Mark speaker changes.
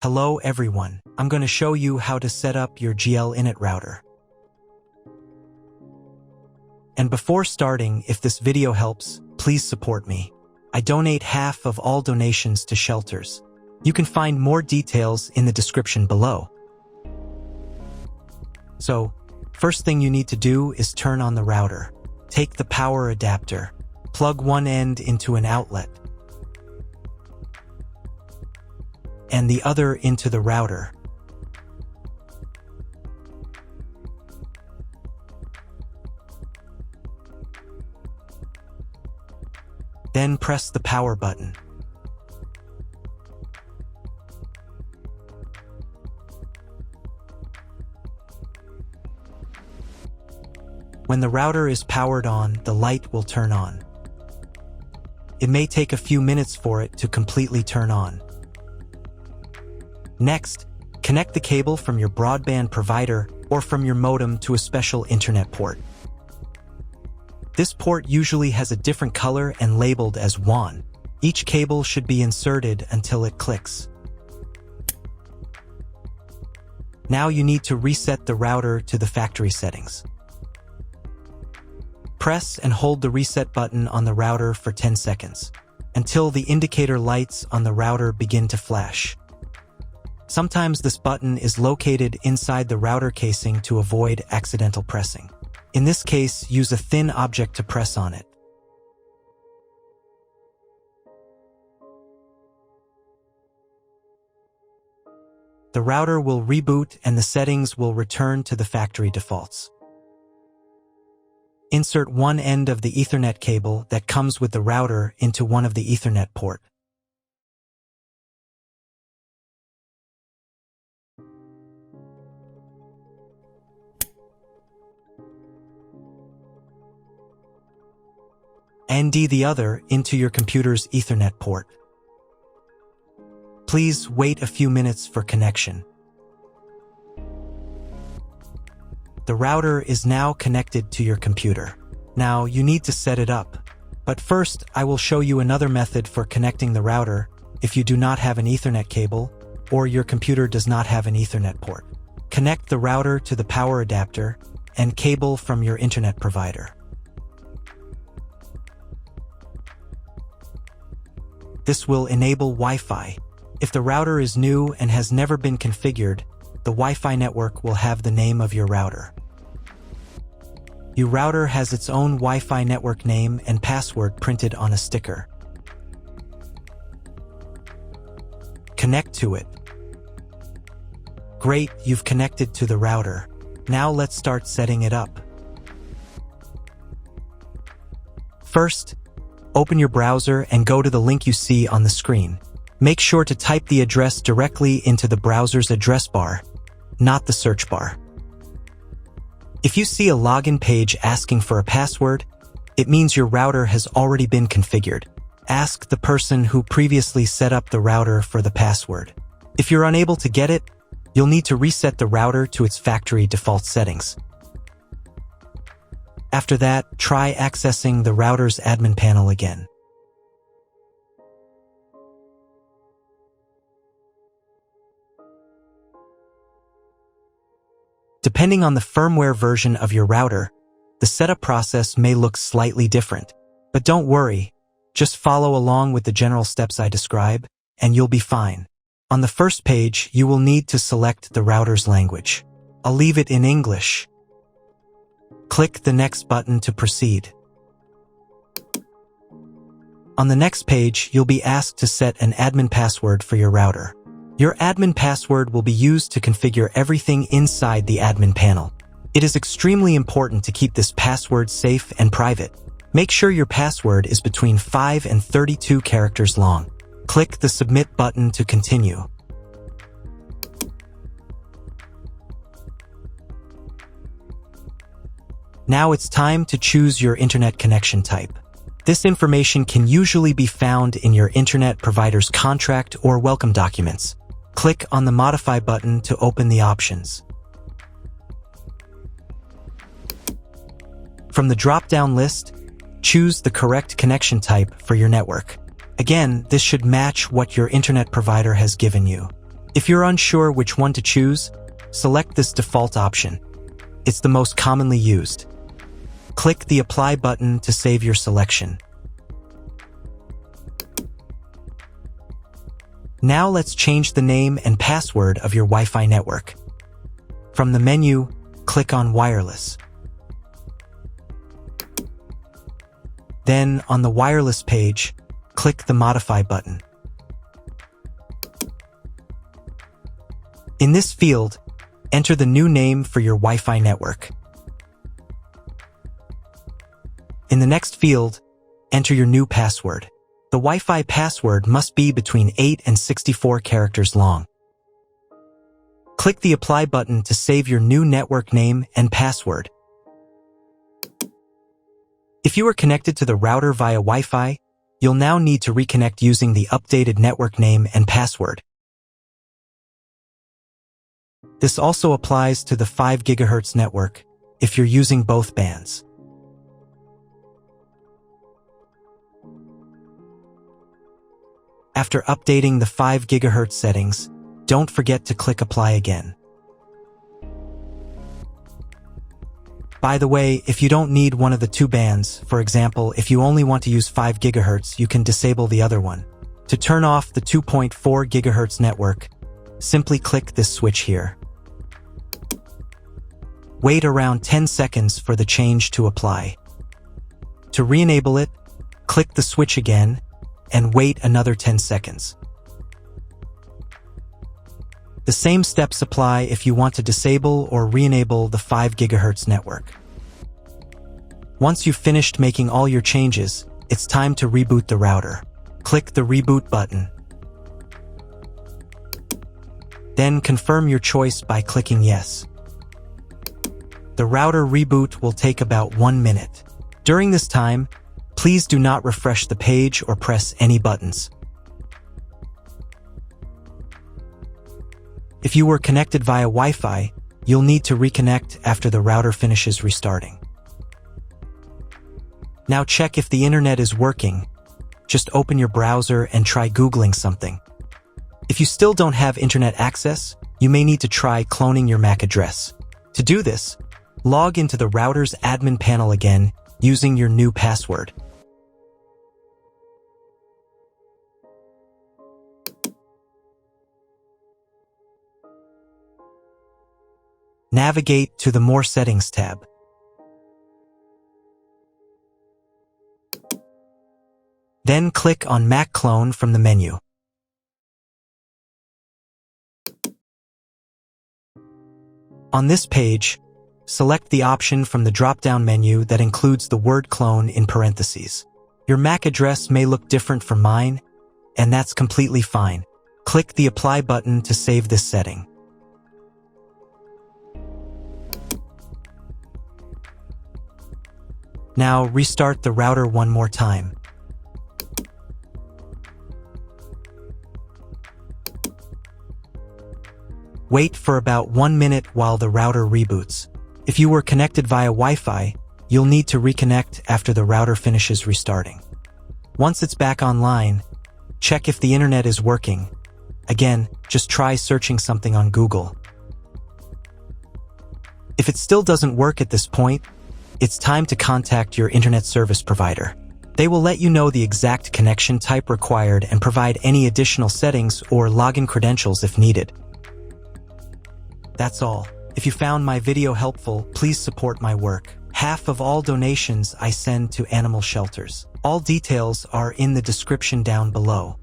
Speaker 1: Hello everyone, I'm going to show you how to set up your GL.iNet router. And before starting, if this video helps, please support me. I donate half of all donations to shelters. You can find more details in the description below. So, first thing you need to do is turn on the router. Take the power adapter, plug one end into an outlet, and the other into the router. Then press the power button. When the router is powered on, the light will turn on. It may take a few minutes for it to completely turn on. Next, connect the cable from your broadband provider or from your modem to a special internet port. This port usually has a different color and labeled as WAN. Each cable should be inserted until it clicks. Now you need to reset the router to the factory settings. Press and hold the reset button on the router for 10 seconds, until the indicator lights on the router begin to flash. Sometimes this button is located inside the router casing to avoid accidental pressing. In this case, use a thin object to press on it. The router will reboot and the settings will return to the factory defaults. Insert one end of the Ethernet cable that comes with the router into one of the Ethernet port. And the other into your computer's Ethernet port. Please wait a few minutes for connection. The router is now connected to your computer. Now you need to set it up. But first, I will show you another method for connecting the router if you do not have an Ethernet cable or your computer does not have an Ethernet port. Connect the router to the power adapter and cable from your internet provider. This will enable Wi-Fi. If the router is new and has never been configured, the Wi-Fi network will have the name of your router. Your router has its own Wi-Fi network name and password printed on a sticker. Connect to it. Great, you've connected to the router. Now let's start setting it up. First, open your browser and go to the link you see on the screen. Make sure to type the address directly into the browser's address bar, not the search bar. If you see a login page asking for a password, it means your router has already been configured. Ask the person who previously set up the router for the password. If you're unable to get it, you'll need to reset the router to its factory default settings. After that, try accessing the router's admin panel again. Depending on the firmware version of your router, the setup process may look slightly different. But don't worry, just follow along with the general steps I describe, and you'll be fine. On the first page, you will need to select the router's language. I'll leave it in English. Click the next button to proceed. On the next page, you'll be asked to set an admin password for your router. Your admin password will be used to configure everything inside the admin panel. It is extremely important to keep this password safe and private. Make sure your password is between 5 and 32 characters long. Click the Submit button to continue. Now it's time to choose your internet connection type. This information can usually be found in your internet provider's contract or welcome documents. Click on the Modify button to open the options. From the drop-down list, choose the correct connection type for your network. Again, this should match what your internet provider has given you. If you're unsure which one to choose, select this default option. It's the most commonly used. Click the Apply button to save your selection. Now let's change the name and password of your Wi-Fi network. From the menu, click on Wireless. Then, on the wireless page, click the Modify button. In this field, enter the new name for your Wi-Fi network. In the next field, enter your new password. The Wi-Fi password must be between 8 and 64 characters long. Click the Apply button to save your new network name and password. If you are connected to the router via Wi-Fi, you'll now need to reconnect using the updated network name and password. This also applies to the 5 GHz network if you're using both bands. After updating the 5 GHz settings, don't forget to click Apply again. By the way, if you don't need one of the two bands, for example, if you only want to use 5 GHz, you can disable the other one. To turn off the 2.4 GHz network, simply click this switch here. Wait around 10 seconds for the change to apply. To re-enable it, click the switch again and wait another 10 seconds. The same steps apply if you want to disable or re-enable the 5 GHz network. Once you've finished making all your changes, it's time to reboot the router. Click the Reboot button. Then confirm your choice by clicking Yes. The router reboot will take about 1 minute. During this time, please do not refresh the page or press any buttons. If you were connected via Wi-Fi, you'll need to reconnect after the router finishes restarting. Now check if the internet is working. Just open your browser and try Googling something. If you still don't have internet access, you may need to try cloning your MAC address. To do this, log into the router's admin panel again using your new password. Navigate to the More Settings tab. Then click on MAC Clone from the menu. On this page, select the option from the drop-down menu that includes the word clone in parentheses. Your MAC address may look different from mine, and that's completely fine. Click the Apply button to save this setting. Now restart the router one more time. Wait for about 1 minute while the router reboots. If you were connected via Wi-Fi, you'll need to reconnect after the router finishes restarting. Once it's back online, check if the internet is working. Again, just try searching something on Google. If it still doesn't work at this point, it's time to contact your internet service provider. They will let you know the exact connection type required and provide any additional settings or login credentials if needed. That's all. If you found my video helpful, please support my work. Half of all donations I send to animal shelters. All details are in the description down below.